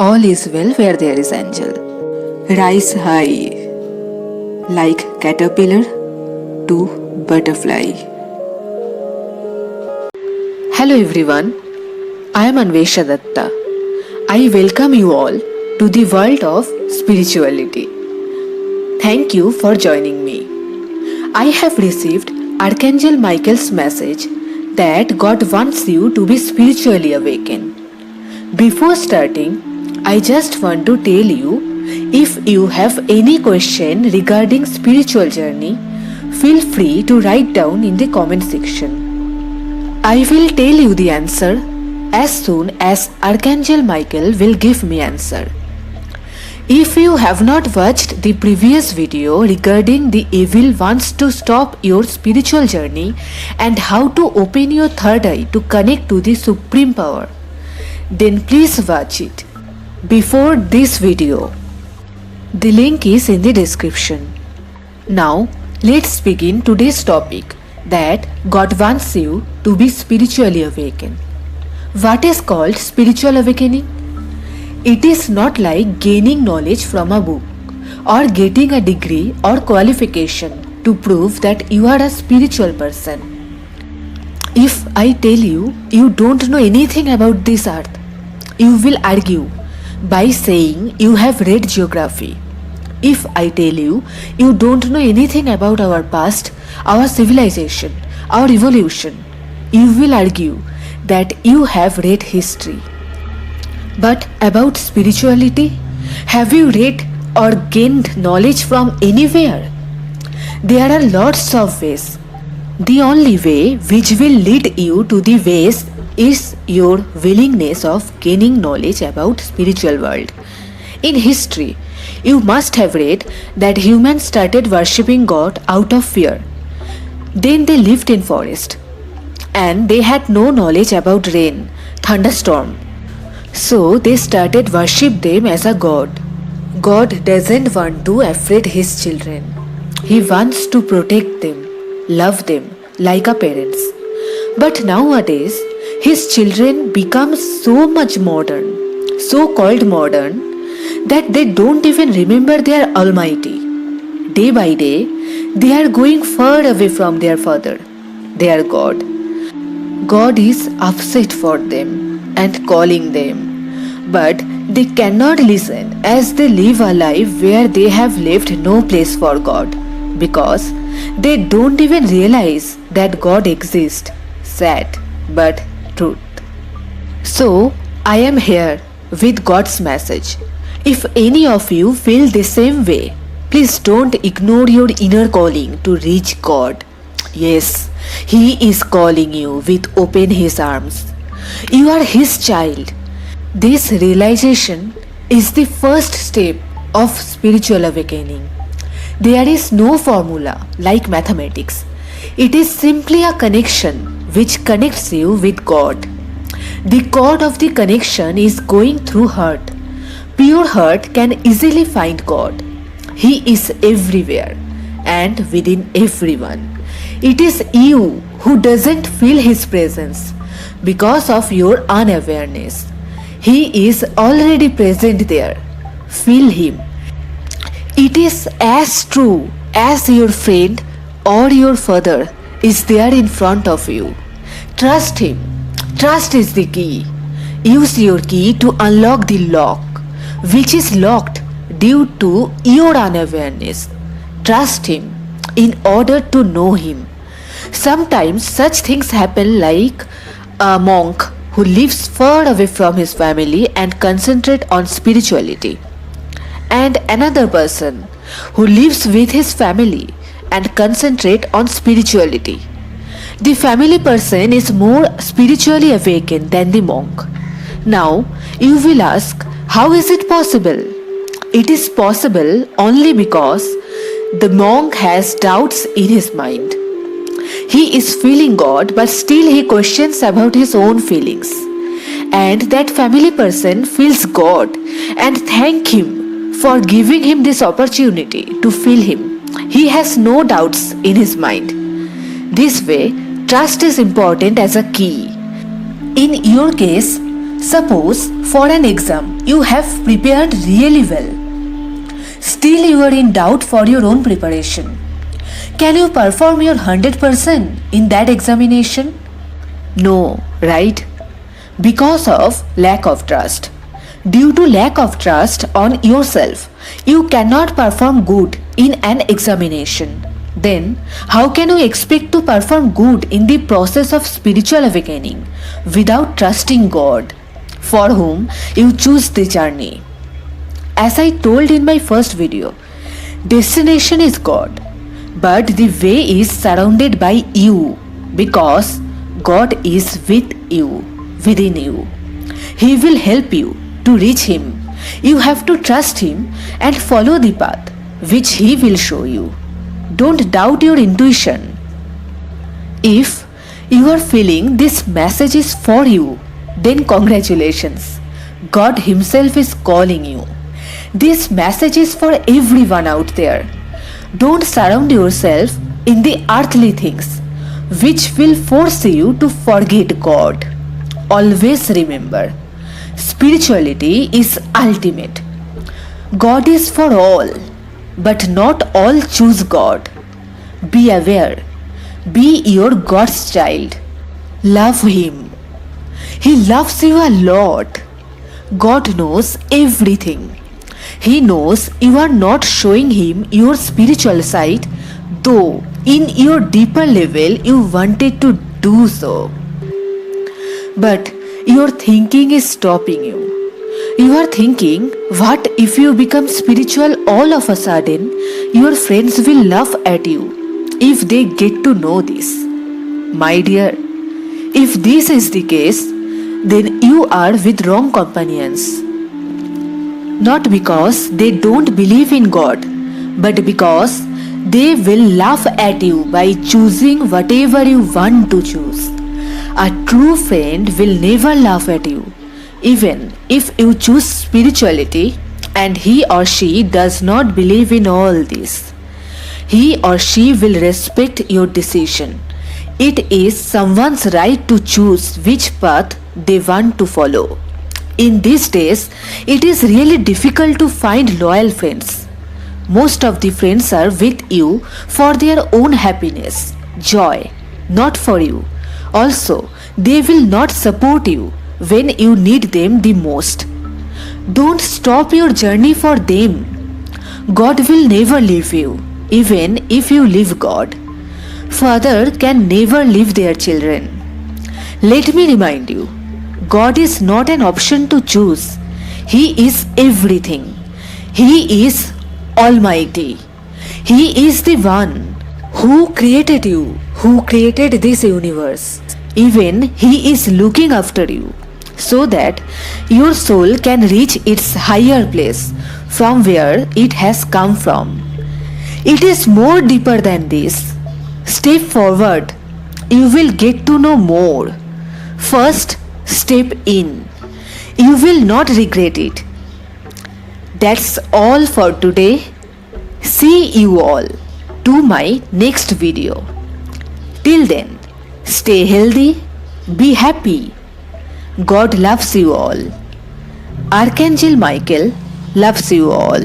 All is well where there is angel. Rise high, like caterpillar to butterfly. Hello everyone, I am Anvesha Datta. I welcome you all to the world of spirituality. Thank you for joining me. I have received Archangel Michael's message that God wants you to be spiritually awakened. Before starting, I just want to tell you, if you have any question regarding spiritual journey, feel free to write down in the comment section. I will tell you the answer as soon as Archangel Michael will give me answer. If you have not watched the previous video regarding the evil wants to stop your spiritual journey and how to open your third eye to connect to the supreme power, then please watch it before this video. The link is in the description. Now let's begin today's topic, that God wants you to be spiritually awakened. What is called spiritual awakening? It is not like gaining knowledge from a book or getting a degree or qualification to prove that you are a spiritual person. If I tell you you don't know anything about this earth, you will argue by saying you have read geography. If I tell you you don't know anything about our past, our civilization, our evolution, you will argue that you have read history. But about spirituality, have you read or gained knowledge from anywhere? There are lots of ways. The only way which will lead you to the ways is your willingness of gaining knowledge about spiritual world. In history, you must have read that humans started worshipping God out of fear. Then they lived in forest and they had no knowledge about rain, thunderstorm. So they started worship them as a god. God doesn't want to afraid his children. He wants to protect them, love them like a parents. But nowadays, his children become so much modern, so called modern, that they don't even remember their Almighty. Day by day, they are going far away from their Father, their God. God is upset for them and calling them, but they cannot listen as they live a life where they have left no place for God, because they don't even realize that God exists. Sad, but truth. So, I am here with God's message. If any of you feel the same way, please don't ignore your inner calling to reach God. Yes, He is calling you with open His arms. You are His child. This realization is the first step of spiritual awakening. There is no formula like mathematics. It is simply a connection which connects you with God. The cord of the connection is going through heart. Pure heart can easily find God. He is everywhere and within everyone. It is you who doesn't feel His presence because of your unawareness. He is already present there. Feel Him. It is as true as your friend or your father is there in front of you. Trust Him. Trust is the key. Use your key to unlock the lock, which is locked due to your unawareness. Trust Him in order to know Him. Sometimes such things happen, like a monk who lives far away from his family and concentrate on spirituality, and another person who lives with his family and concentrate on spirituality. The family person is more spiritually awakened than the monk. Now you will ask, how is it possible? It is possible only because the monk has doubts in his mind. He is feeling God, but still he questions about his own feelings. And that family person feels God and thank Him for giving him this opportunity to feel Him. He has no doubts in his mind. This way, trust is important as a key. In your case, Suppose for an exam you have prepared really well. Still you are in doubt for your own preparation. Can you perform your 100% in that examination? No, right? Because of lack of trust. Due to lack of trust on yourself, you cannot perform good in an examination. Then, how can you expect to perform good in the process of spiritual awakening without trusting God, for whom you choose the journey? As I told in my first video, destination is God, but the way is surrounded by you because God is with you, within you. He will help you to reach Him. You have to trust Him and follow the path which He will show you. Don't doubt your intuition. If you are feeling this message is for you, then congratulations. God Himself is calling you. This message is for everyone out there. Don't surround yourself in the earthly things which will force you to forget God. Always remember, spirituality is ultimate. God is for all, but not all choose God. Be aware. Be your God's child. Love Him. He loves you a lot. God knows everything. He knows you are not showing Him your spiritual side, though in your deeper level you wanted to do so. But your thinking is stopping you. You are thinking, what if you become spiritual all of a sudden? Your friends will laugh at you if they get to know this. My dear, if this is the case, then you are with wrong companions. Not because they don't believe in God, but because they will laugh at you by choosing whatever you want to choose. A true friend will never laugh at you, even if you choose spirituality and he or she does not believe in all this. He or she will respect your decision. It is someone's right to choose which path they want to follow. In these days, it is really difficult to find loyal friends. Most of the friends are with you for their own happiness, joy, not for you. Also, they will not support you when you need them the most. Don't stop your journey for them. God will never leave you, even if you leave God. Father can never leave their children. Let me remind you, God is not an option to choose. He is everything. He is Almighty. He is the one who created you, who created this universe. Even He is looking after you so that your soul can reach its higher place from where it has come from. It is more deeper than this. Step forward. You will get to know more. First, step in. You will not regret it. That's all for today. See you all to my next video. Till then, stay healthy, be happy. God loves you all. Archangel Michael loves you all.